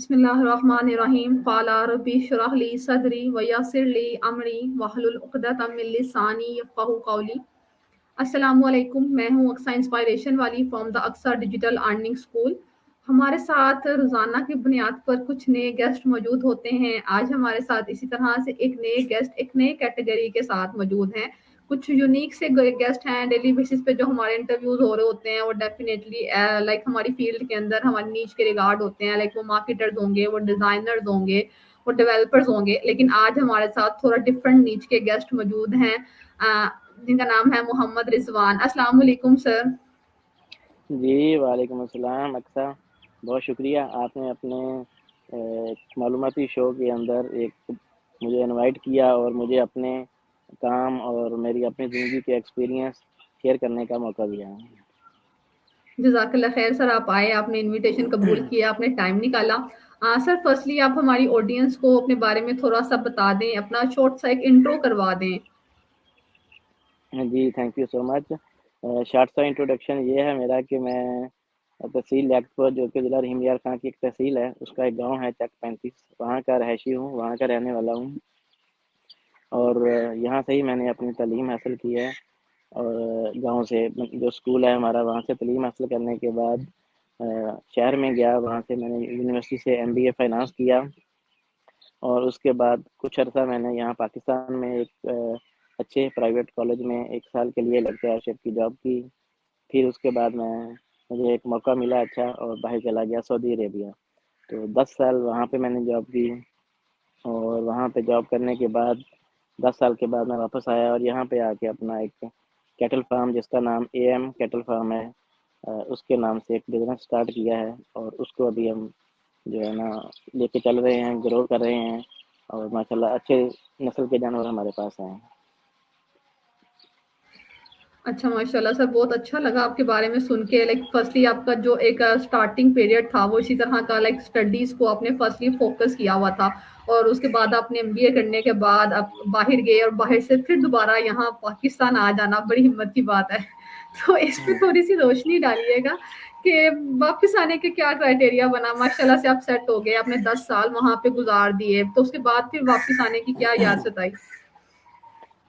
بسم اللہ الرحمن الرحیم قال ربی اشرح لی صدری ویسر لی امری واحلل عقدۃ من لسانی یفقہوا قولی۔ السلام علیکم، میں ہوں اقصا انسپائریشن والی from the Aqsa digital earning school. ہمارے ساتھ روزانہ کی بنیاد پر کچھ نئے گیسٹ موجود ہوتے ہیں۔ آج ہمارے ساتھ اسی طرح سے ایک نئے گیسٹ ایک نئے کیٹیگری کے ساتھ موجود ہیں۔ کچھ یونیک سے گیسٹ ہیں ڈیلی بیسس پہ جو ہمارے انٹرویوز ہو رہے ہوتے ہیں، وہ ڈیفینیٹلی لائک ہماری فیلڈ کے اندر ہماری نیچ کے ریگارڈ ہوتے ہیں، لائک وہ مارکیٹرز ہوں گے، وہ ڈیزائنرز ہوں گے، وہ ڈیولپرز ہوں گے۔ لیکن آج ہمارے ساتھ تھوڑا ڈفرینٹ نیچ کے گیسٹ موجود ہیں جن کا نام ہے محمد رضوان۔ السلام علیکم سر۔ جی وعلیکم السلام اقصا، بہت شکریہ آپ نے اپنے معلوماتی شو کے اندر ایک مجھے انوائٹ کیا اور مجھے اپنے کام اور میری اپنی زندگی کے ایکسپیرینس شیئر کرنے کا موقع دیا۔ جزاک اللہ خیر سر، آپ آئے، آپ نے انویٹیشن قبول کیا، آپ نے ٹائم نکالا۔ سر فرسٹلی آپ ہماری آڈینس کو اپنے بارے میں تھوڑا سا بتا دیں، اپنا شارٹ سا ایک انٹرو کروا دیں۔ جی thank you so much. Short سا انٹروڈکشن یہ ہے میرا کہ میں تحصیل لیاقتپور، جو کہ ضلع رحیم یار خان کی ایک تحصیل ہے، اس کا ایک گاؤں ہے چک 35، وہاں کا رہائشی ہوں، وہاں کا رہنے والا ہوں، اور یہاں سے ہی میں نے اپنی تعلیم حاصل کی ہے۔ اور گاؤں سے جو اسکول ہے ہمارا، وہاں سے تعلیم حاصل کرنے کے بعد شہر میں گیا، وہاں سے میں نے یونیورسٹی سے MBA فائنانس کیا، اور اس کے بعد کچھ عرصہ میں نے یہاں پاکستان میں ایک اچھے پرائیویٹ کالج میں 1 سال کے لیے لیکچرشپ کی جاب کی۔ پھر اس کے بعد مجھے ایک موقع ملا اچھا، اور باہر چلا گیا سعودی عربیہ، تو 10 سال وہاں پہ میں نے جاب کی، اور وہاں پہ جاب کرنے کے بعد 10 سال کے بعد میں واپس آیا، اور یہاں پہ آ کے اپنا ایک کیٹل فارم جس کا نام AM کیٹل فارم ہے، اس کے نام سے ایک بزنس سٹارٹ کیا ہے، اور اس کو ابھی ہم جو ہے نا لے کے چل رہے ہیں، گرو کر رہے ہیں، اور ماشاءاللہ اچھے نسل کے جانور ہمارے پاس ہیں۔ اچھا ماشاء اللہ سر، بہت اچھا لگا آپ کے بارے میں سن کے۔ لائک فرسٹلی آپ کا جو ایک اسٹارٹنگ پیریڈ تھا وہ اسی طرح کا، لائک اسٹڈیز کو آپ نے فرسٹلی فوکس کیا ہوا تھا، اور اس کے بعد آپ نے MBA کرنے کے بعد آپ باہر گئے، اور باہر سے پھر دوبارہ یہاں پاکستان آ جانا بڑی ہمت کی بات ہے۔ تو اس پہ تھوڑی سی روشنی ڈالیے گا کہ واپس آنے کے کیا کرائٹیریا بنا۔ ماشاء اللہ سے آپ سیٹ ہو گئے، آپ نے 10 سال وہاں پہ گزار دیے، تو اس کے بعد پھر واپس آنے کی کیا ریاست آئی؟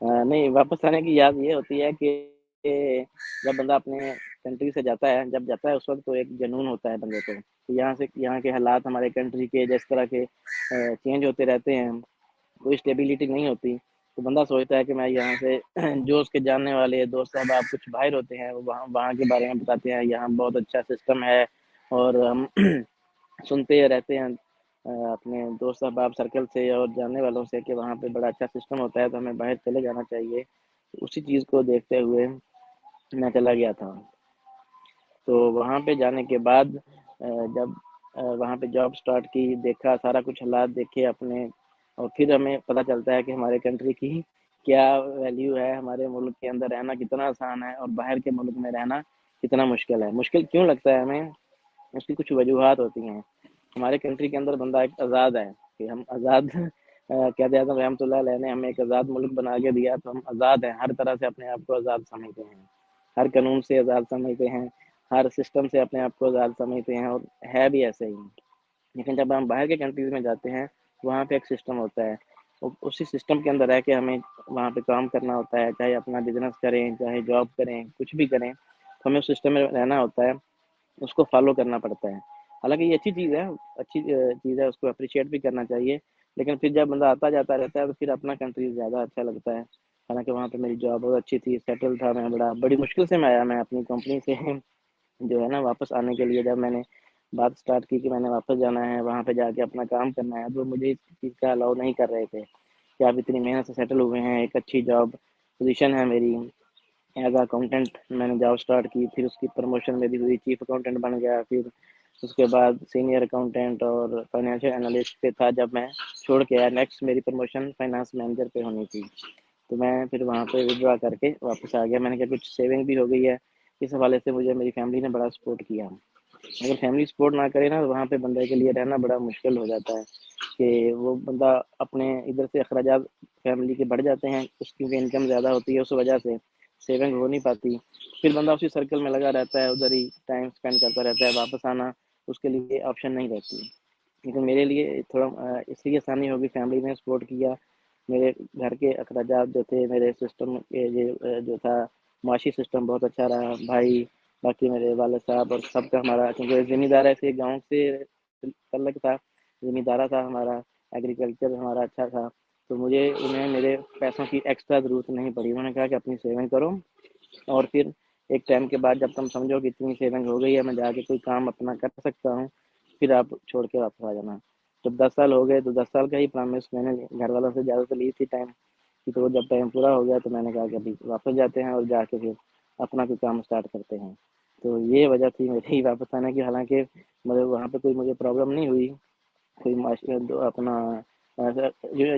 نہیں، واپس آنے کی یاد یہ ہوتی ہے کہ جب بندہ اپنے کنٹری سے جاتا ہے، جب جاتا ہے اس وقت تو ایک جنون ہوتا ہے بندے کو، یہاں سے یہاں کے حالات ہمارے کنٹری کے جس طرح کے چینج ہوتے رہتے ہیں، کوئی اسٹیبلٹی نہیں ہوتی، تو بندہ سوچتا ہے کہ میں یہاں سے جو اس کے جاننے والے دوست صاحب کچھ باہر ہوتے ہیں، وہ وہاں کے بارے میں بتاتے ہیں، یہاں بہت اچھا سسٹم ہے، اور ہم سنتے رہتے ہیں اپنے دوست احباب سرکل سے اور جاننے والوں سے کہ وہاں پہ بڑا اچھا سسٹم ہوتا ہے، تو ہمیں باہر چلے جانا چاہیے۔ اسی چیز کو دیکھتے ہوئے میں چلا گیا تھا، تو وہاں پہ جانے کے بعد جب وہاں پہ جاب سٹارٹ کی، دیکھا سارا کچھ حالات دیکھے اپنے، اور پھر ہمیں پتہ چلتا ہے کہ ہمارے کنٹری کی کیا ویلیو ہے، ہمارے ملک کے اندر رہنا کتنا آسان ہے، اور باہر کے ملک میں رہنا کتنا مشکل ہے۔ مشکل کیوں لگتا ہے ہمیں؟ اس کی کچھ وجوہات ہوتی ہیں۔ ہمارے کنٹری کے اندر بندہ ایک آزاد ہے، کہ ہم آزاد کہتے ہیں رحمۃ اللہ علیہ نے ہمیں ایک آزاد ملک بنا کے دیا، تو ہم آزاد ہیں، ہر طرح سے اپنے آپ کو آزاد سمجھتے ہیں، ہر قانون سے آزاد سمجھتے ہیں، ہر سسٹم سے اپنے آپ کو آزاد سمجھتے ہیں، اور ہے بھی ایسے ہی۔ لیکن جب ہم باہر کے کنٹریز میں جاتے ہیں، وہاں پہ ایک سسٹم ہوتا ہے، اسی سسٹم کے اندر رہ کے ہمیں وہاں پہ کام کرنا ہوتا ہے، چاہے اپنا بزنس کریں، چاہے جاب کریں، کچھ بھی کریں، تو ہمیں اس سسٹم میں رہنا ہوتا ہے، اس کو فالو کرنا پڑتا ہے۔ حالانکہ یہ اچھی چیز ہے، اچھی چیز ہے، اس کو اپریشیٹ بھی کرنا چاہیے، لیکن پھر جب بندہ آتا جاتا رہتا ہے تو پھر اپنا کنٹری زیادہ اچھا لگتا ہے۔ حالانکہ وہاں پہ میری جاب بہت اچھی تھی، سیٹل تھا میں، بڑی مشکل سے میں آیا، میں اپنی کمپنی سے جو ہے نا واپس آنے کے لیے، جب میں نے بات سٹارٹ کی کہ میں نے واپس جانا ہے، وہاں پہ جا کے اپنا کام کرنا ہے، تو مجھے اس چیز کا الاؤ نہیں کر رہے تھے کہ آپ اتنی محنت سے سیٹل ہوئے ہیں، ایک اچھی جاب پوزیشن ہے میری ایز اکاؤنٹنٹ، میں نے جاب سٹارٹ کی، پھر اس کی پروموشن میری ہوئی، چیف اکاؤنٹنٹ بن گیا، پھر اس کے بعد سینئر اکاؤنٹنٹ اور فائنینشیل انالسٹ پہ تھا، جب میں چھوڑ کے آیا، نیکسٹ میری پروموشن فائنانس مینیجر پہ ہونی تھی، تو میں پھر وہاں پہ ودرا کر کے واپس آ گیا۔ میں نے کہا کچھ سیونگ بھی ہو گئی ہے، اس حوالے سے مجھے میری فیملی نے بڑا سپورٹ کیا۔ اگر فیملی سپورٹ نہ کرے نا، تو وہاں پہ بندے کے لیے رہنا بڑا مشکل ہو جاتا ہے، کہ وہ بندہ اپنے ادھر سے اخراجات فیملی کے بڑھ جاتے ہیں، اس کی انکم زیادہ ہوتی ہے، اس وجہ سے سیونگ ہو نہیں پاتی، پھر بندہ اسی سرکل میں لگا رہتا ہے، ادھر ہی ٹائم اسپینڈ کرتا رہتا ہے، واپس آنا اس کے لیے آپشن نہیں رہتی۔ لیکن میرے لیے تھوڑا اس لیے آسانی ہوگی، فیملی نے سپورٹ کیا، میرے گھر کے اخراجات جو تھے، میرے سسٹم جو تھا معاشی سسٹم بہت اچھا رہا، بھائی باقی میرے والد صاحب اور سب کا ہمارا، کیونکہ زمیندار ایسے گاؤں سے تعلق تھا، زمیندارہ تھا ہمارا، ایگریکلچر ہمارا اچھا تھا، تو انہیں میرے پیسوں کی ایکسٹرا ضرورت نہیں پڑی. انہوں نے کہا کہ اپنی سیونگ کرو، اور پھر ایک ٹائم کے بعد جب تم سمجھو کہ اتنی سیونگ ہو گئی ہے، میں جا کے کوئی کام اپنا کر سکتا ہوں، پھر آپ چھوڑ کے واپس آ جانا. جب 10 سال ہو گئے تو 10 سال کا ہی پرامس میں نے گھر والوں سے زیادہ تو لی تھی ٹائم، تو جب ٹائم پورا ہو گیا تو میں نے کہا کہ ابھی واپس جاتے ہیں اور جا کے پھر اپنا کوئی کام اسٹارٹ کرتے ہیں. تو یہ وجہ تھی میری واپس آنے کی. حالانکہ مطلب وہاں پہ کوئی مجھے پرابلم نہیں ہوئی، کوئی اپنا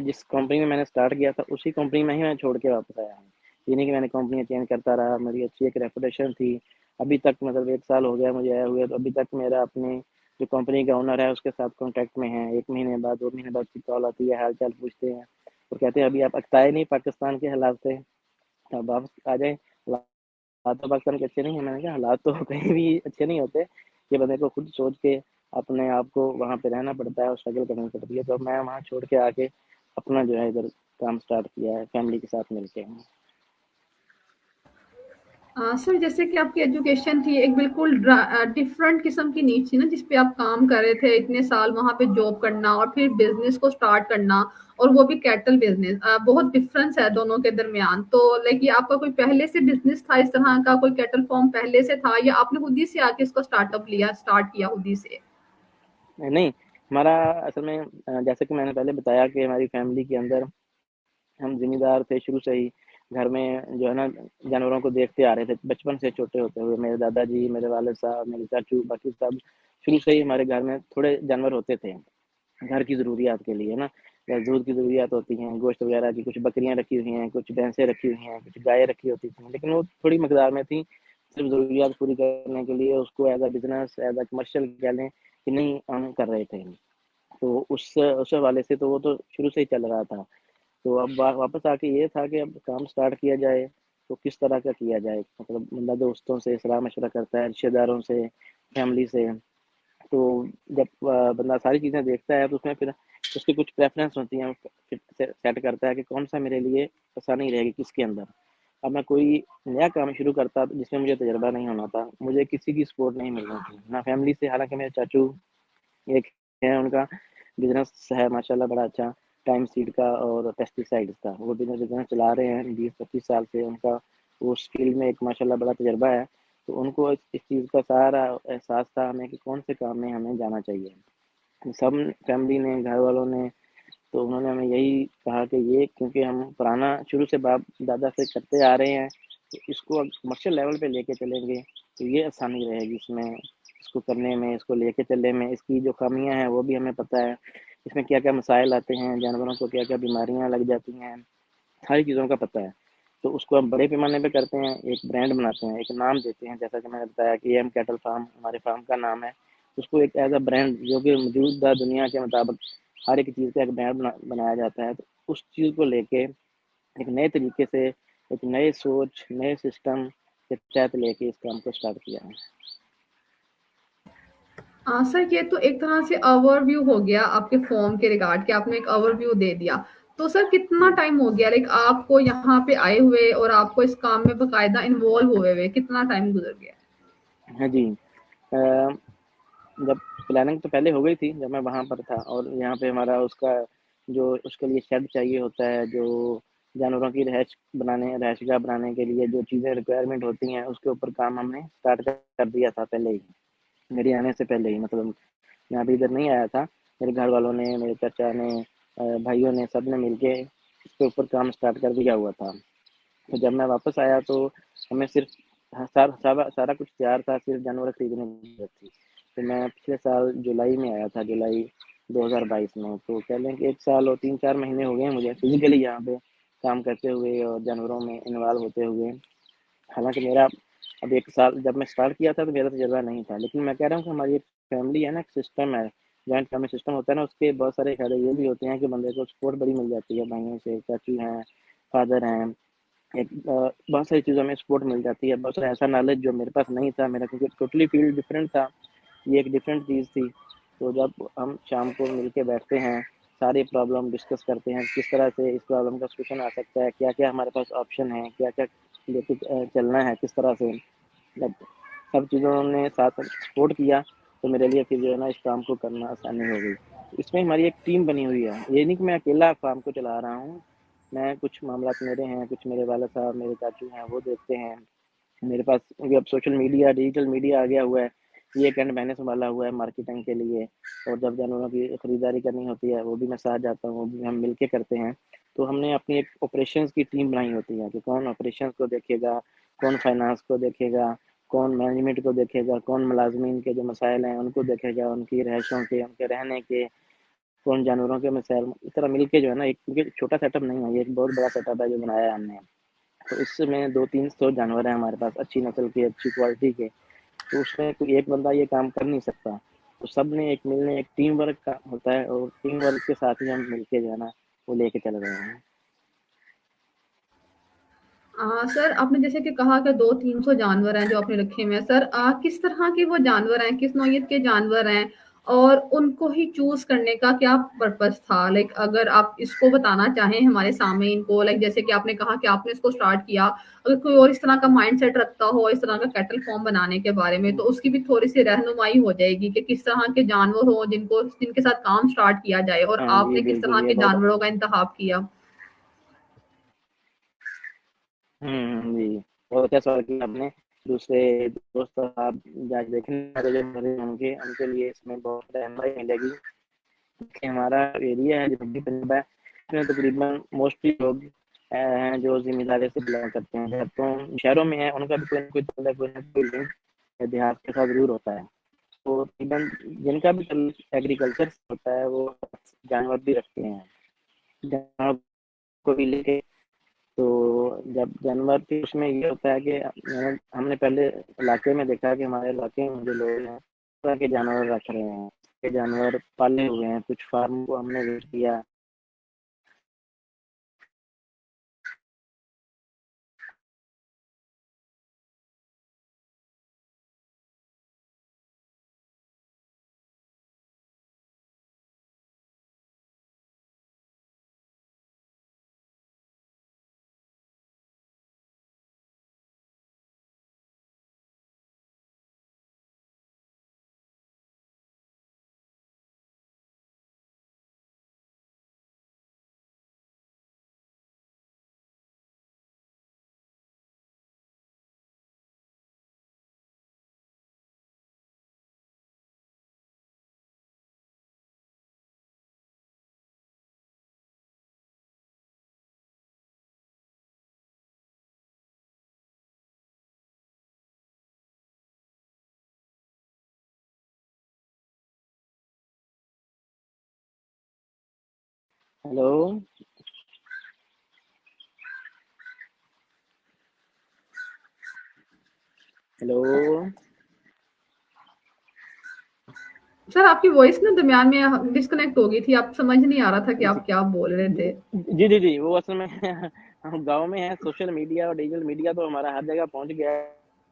جس کمپنی میں نے اسٹارٹ کیا تھا اسی کمپنی میں ہی میں چھوڑ کے واپس آیا ہوں. یہ نہیں کہ میں نے کمپنی چینج کرتا رہا. میری اچھی ایک ریپوٹیشن تھی ابھی تک، مطلب 1 سال ہو گیا مجھے آئے ہوئے، تو ابھی تک میرا اپنے جو کمپنی کا اونر ہے اس کے ساتھ کانٹیکٹ میں ہیں. 1 مہینے بعد 2 مہینے بعد کی کال آتی ہے، حال چال پوچھتے ہیں اور کہتے ہیں ابھی آپ اکتائے نہیں پاکستان کے حالات سے، اب واپس آ جائیں. حالات تو پاکستان کے اچھے نہیں ہیں. میں نے کہا حالات تو کہیں بھی اچھے نہیں ہوتے، کہ بندے کو خود سوچ کے اپنے آپ کو وہاں پہ رہنا پڑتا ہے اور اسٹرگل کرنی پڑتی ہے. تو میں وہاں چھوڑ کے آ کے اپنا جو ہے ادھر کام سٹارٹ کیا ہے فیملی کے ساتھ مل کے. سر جیسے کہ آپ کی ایجوکیشن تھی ایک بالکل ڈفرنٹ قسم کی نیڈ تھی نا، جس پہ آپ کام کر رہے تھے اتنے سال وہاں پہ جاب کرنا اور پھر بزنس کو سٹارٹ کرنا، اور وہ بھی کیٹل بزنس. بہت ڈفرنس ہے دونوں کے درمیان. تو لائک یہ آپ کا کوئی پہلے سے بزنس تھا اس طرح کا، کوئی کیٹل فارم پہلے سے تھا، یا آپ نے خود ہی سے آ کے اس کو اسٹارٹ کیا خود ہی سے؟ نہیں، ہمارا اصل میں جیسے کہ میں نے پہلے بتایا کہ ہماری فیملی کے اندر ہم ذمہ دار تھے شروع سے ہی. گھر میں جو ہے نا جانوروں کو دیکھتے آ رہے تھے بچپن سے، چھوٹے ہوتے ہوئے. میرے دادا جی، میرے والد صاحب، میرے چاچو، باقی سب شروع سے ہی ہمارے گھر میں تھوڑے جانور ہوتے تھے گھر کی ضروریات کے لیے نا. دودھ کی ضروریات ہوتی ہیں، گوشت وغیرہ کی. کچھ بکریاں رکھی ہوئی ہیں، کچھ بھینسیں رکھی ہوئی ہیں، کچھ گائے رکھی ہوتی تھیں، لیکن وہ تھوڑی مقدار میں تھی، صرف ضروریات پوری کرنے کے لیے. اس کو as a business, as a commercial کہہ لیں کہ نہیں، ہم کر رہے تھے. تو اس حوالے سے تو وہ تو شروع سے ہی چل رہا تھا. تو اب واپس آ کے یہ تھا کہ اب کام سٹارٹ کیا جائے تو کس طرح کا کیا جائے. مطلب بندہ دوستوں سے صلاح مشورہ کرتا ہے، رشتہ داروں سے، فیملی سے. تو جب بندہ ساری چیزیں دیکھتا ہے تو اس میں پھر اس کی کچھ پریفرنس ہوتی ہیں، سیٹ کرتا ہے کہ کون سا میرے لیے آسانی رہے گی کس کے اندر. اب میں کوئی نیا کام شروع کرتا جس میں مجھے تجربہ نہیں ہونا تھا، مجھے کسی کی سپورٹ نہیں مل رہی تھی، نہ فیملی سے. حالانکہ میرے چاچو ایک ہے، ان کا بزنس ہے ماشاءاللہ بڑا اچھا، ٹائم سیڈ کا اور پیسٹی سائڈس کا. وہ بزنس چلا رہے ہیں 20-25 سال سے. ان کا اس فیلڈ میں ایک ماشاءاللہ بڑا تجربہ ہے. تو ان کو اس چیز کا سارا احساس تھا ہمیں کہ کون سے کام میں ہمیں جانا چاہیے. سب فیملی نے، گھر والوں نے، تو انہوں نے ہمیں یہی کہا کہ یہ کیونکہ ہم پرانا شروع سے باپ دادا سے کرتے آ رہے ہیں، تو اس کو کمرشل لیول پہ لے کے چلیں گے تو یہ آسانی رہے گی اس میں، اس کو کرنے میں، اس کو لے کے چلنے میں. اس کی جو خامیاں ہیں وہ بھی ہمیں پتہ ہے، اس میں کیا کیا مسائل آتے ہیں، جانوروں کو کیا کیا بیماریاں لگ جاتی ہیں، ساری چیزوں کا پتہ ہے. تو اس کو ہم بڑے پیمانے پہ کرتے ہیں، ایک برانڈ بناتے ہیں، ایک نام دیتے ہیں. جیسا کہ میں نے بتایا کہ ایم کیٹل فارم ہمارے فارم کا نام ہے. اس کو ایک ایز اے برانڈ، جو کہ موجودہ دنیا کے مطابق ہر ایک چیز کا ایک برانڈ بنایا جاتا ہے، تو اس چیز کو لے کے ایک نئے طریقے سے، ایک نئے سوچ، نئے سسٹم کے تحت لے کے اس کام کو اسٹارٹ کیا ہے. سر یہ تو ایک طرح سے اوور ویو ہو گیا آپ کے فارم کے ریگارڈ، کہ آپ نے ایک اوور ویو دے دیا. تو سر کتنا ٹائم ہو گیا لائک آپ کو یہاں پہ آئے ہوئے اور آپ کو اس کام میں باقاعدہ انوالو ہوئے کتنا ٹائم گزر گیا؟ ہاں جی، جب پلاننگ تو پہلے ہو گئی تھی جب میں وہاں پر تھا، اور یہاں پہ ہمارا اس کا جو اس کے لیے شیڈ چاہیے ہوتا ہے، جو جانوروں کی رہائش گاہ بنانے کے لیے جو چیزیں ریکوائرمنٹ ہوتی ہیں، اس کے اوپر کام ہم نے اسٹارٹ کر دیا تھا پہلے ہی، میری آنے سے پہلے ہی. مطلب میں ابھی ادھر نہیں آیا تھا، میرے گھر والوں نے، میرے چچا نے، بھائیوں نے، سب نے مل کے اس کے اوپر کام اسٹارٹ کر دیا ہوا تھا. تو جب میں واپس آیا تو ہمیں صرف سارا کچھ تیار تھا، صرف جانور خریدنے کی ضرورت تھی. تو میں پچھلے سال جولائی میں آیا تھا، جولائی 2022 میں. تو کہہ لیں کہ 1 سال اور 3-4 مہینے ہو گئے ہیں مجھے فزیکلی یہاں پہ کام کرتے ہوئے اور جانوروں میں انوالو ہوتے ہوئے. حالانکہ میرا اب 1 سال جب میں اسٹارٹ کیا تھا تو میرا تجربہ نہیں تھا، لیکن میں کہہ رہا ہوں کہ ہماری ایک فیملی ہے نا، ایک سسٹم ہے، جوائنٹ فیملی سسٹم ہوتا ہے نا، اس کے بہت سارے فائدے یہ بھی ہوتے ہیں کہ بندے کو سپورٹ بڑی مل جاتی ہے، بھائیوں سے، چاچی ہیں، فادر ہیں، بہت ساری چیزوں میں سپورٹ مل جاتی ہے. بہت سارا ایسا نالج جو میرے پاس نہیں تھا، میرا کیونکہ ٹوٹلی فیلڈ ڈفرینٹ تھا، یہ ایک ڈفرینٹ چیز تھی. تو جب ہم شام کو مل کے بیٹھتے ہیں ساری پرابلم ڈسکس کرتے ہیں کس طرح سے اس پرابلم کا سولوشن آ سکتا ہے, کیا کیا ہمارے پاس آپشن ہیں, کیا کیا لے کے چلنا ہے, کس طرح سے, جب سب چیزوں نے ساتھ سپورٹ کیا تو میرے لیے پھر جو ہے نا اس کام کو کرنا آسانی ہو گئی. اس میں ہماری ایک ٹیم بنی ہوئی ہے, یہ نہیں کہ میں اکیلا کام کو چلا رہا ہوں, میں کچھ معاملات میرے ہیں, کچھ میرے والد صاحب میرے چاچو ہیں وہ دیکھتے ہیں, میرے پاس اب سوشل میڈیا ڈیجیٹل میڈیا آ گیا ہوا ہے, یہ ایک اینڈ میں نے سنبھالا ہوا ہے مارکیٹنگ کے لیے, اور جب جانوروں کی خریداری کرنی ہوتی ہے وہ بھی میں ساتھ جاتا ہوں, وہ بھی ہم مل کے کرتے ہیں. تو ہم نے اپنی ایک آپریشنس کی ٹیم بنائی ہوتی ہے کہ کون آپریشنس کو دیکھے گا, کون فائنانس کو دیکھے گا, کون مینجمنٹ کو دیکھے گا, کون ملازمین کے جو مسائل ہیں ان کو دیکھے گا, ان کی رہائشوں کے, ان کے رہنے کے, کون جانوروں کے مسائل, اس طرح مل کے جو ہے نا ایک چھوٹا سیٹ اپ نہیں ہے, یہ ایک بہت بڑا سیٹ اپ ہے جو بنایا ہے ہم نے. تو اس میں 200-300 جانور ہیں ہمارے پاس اچھی نسل کے, اچھی کوالٹی کے. تو اس میں کوئی ایک بندہ یہ کام کر نہیں سکتا, تو سب نے ایک ملنے ایک ٹیم ورک کا ہوتا ہے, اور ٹیم ورک کے ساتھ ہی ہم مل کے جو ہے نا وہ لے کے چل رہے ہیں. سر آپ نے جیسے کہ کہا کہ 200-300 جانور ہیں جو آپ نے رکھے ہوئے ہیں سر, کس طرح کے وہ جانور ہیں, کس نوعیت کے جانور ہیں, اور ان کو ہی چوز کرنے کا کیا پرپس تھا؟ لائک اگر آپ اس کو بتانا چاہیں ہمارے سامعین کو, لائک جیسے کہ آپ نے کہا کہ آپ نے اس کو اسٹارٹ کیا, اگر کوئی اور اس طرح کا مائنڈ سیٹ رکھتا ہو اس طرح کا کیٹل فارم بنانے کے بارے میں, تو اس کی بھی تھوڑی سی رہنمائی ہو جائے گی کہ کس طرح کے جانور ہوں جن کے ساتھ کام اسٹارٹ کیا جائے, اور ہاں آپ جی نے کس بالکل, طرح یہ کے بہت جانوروں کا انتخاب کیا. جی بہت اچھا سوال کیا آپ نے. دوسرے دوست آپ دیکھنے ہوں گے ان کے لیے اس میں بہت رہنمائی ملے گی کہ ہمارا ایریا ہے جو پنجاب ہے اس میں تقریباً موسٹلی لوگ ہیں جو ذمہ داری سے بلانگ کرتے ہیں. تو شہروں میں ہے ان کا بھی کوئی نہ کوئی لنک دیہات کے ساتھ ضرور ہوتا ہے. تو جن کا بھی ایگریکلچر ہوتا ہے وہ جانور بھی رکھتے ہیں, جانور کو بھی لے کے. تو جب جانور تھی اس میں یہ ہوتا ہے کہ ہم نے پہلے علاقے میں دیکھا کہ ہمارے علاقے میں جو لوگ ہیں اس طرح کے جانور رکھ رہے ہیں, کے جانور پالے ہوئے ہیں, کچھ فارم کو ہم نے وزٹ کیا. ہیلو ہیلو سر آپ کی وائس نا درمیان میں ڈسکنیکٹ ہو گئی تھی, آپ سمجھ نہیں آ رہا تھا کہ آپ کیا بول رہے تھے. جی وہ اصل میں ہم گاؤں میں ہیں, سوشل میڈیا اور ڈیجیٹل میڈیا تو ہمارا ہر جگہ پہنچ گیا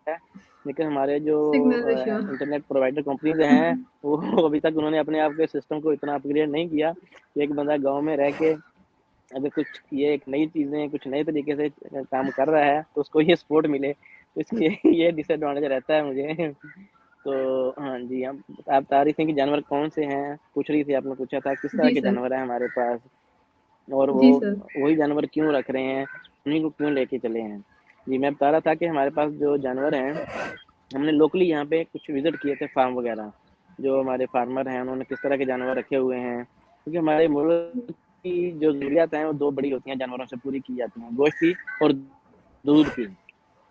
ہے, لیکن ہمارے جو signal issue. Internet provider companies ہیں وہ ابھی تک انہوں نے اپنے آپ کے سسٹم کو اتنا اپ گریڈ نہیں کیا کہ ایک بندہ گاؤں میں رہ کے اگر کچھ یہ ایک نئی چیزیں کچھ نئے طریقے سے کام کر رہا ہے تو اس کو یہ سپورٹ ملے, تو اس کی یہ ڈس ایڈوانٹیج رہتا ہے مجھے. تو ہاں جی, ہم آپ بتا رہی تھیں کہ جانور کون سے ہیں, پوچھ رہی تھی, آپ نے پوچھا تھا کس طرح جی کے سر. جانور ہیں ہمارے پاس, اور جی سر. وہی جانور کیوں رکھ رہے ہیں, انہیں کو کیوں لے کے چلے ہیں. جی میں بتا رہا تھا کہ ہمارے پاس جو جانور ہیں ہم نے لوکلی یہاں پہ کچھ وزٹ کیے تھے فارم وغیرہ, جو ہمارے فارمر ہیں انہوں نے کس طرح کے جانور رکھے ہوئے ہیں, کیونکہ ہمارے ملک کی جو ضروریات ہیں وہ دو بڑی ہوتی ہیں جانوروں سے پوری کی جاتی ہیں, گوشت کی اور دودھ کی.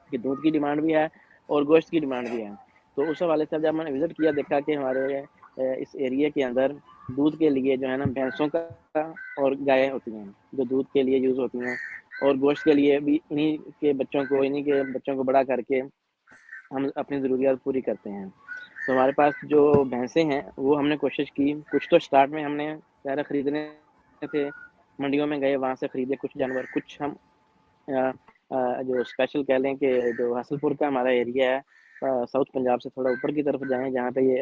کہ دودھ کی ڈیمانڈ بھی ہے اور گوشت کی ڈیمانڈ بھی ہے. تو اس حوالے سے جب میں نے وزٹ کیا دیکھا کہ ہمارے اس ایریے کے اندر دودھ کے لیے جو ہے نا بھینسوں کا اور گائے ہوتی ہیں جو دودھ کے لیے یوز ہوتی ہیں, اور گوشت کے لیے بھی انہی کے بچوں کو بڑا کر کے ہم اپنی ضروریات پوری کرتے ہیں. تو ہمارے پاس جو بھینسیں ہیں وہ ہم نے کوشش کی, کچھ تو اسٹارٹ میں ہم نے پہلے خریدنے تھے, منڈیوں میں گئے وہاں سے خریدے کچھ جانور, کچھ ہم جو اسپیشل کہہ لیں کہ جو حاصل پور کا ہمارا ایریا ہے ساؤتھ پنجاب سے تھوڑا اوپر کی طرف جائیں جہاں پہ یہ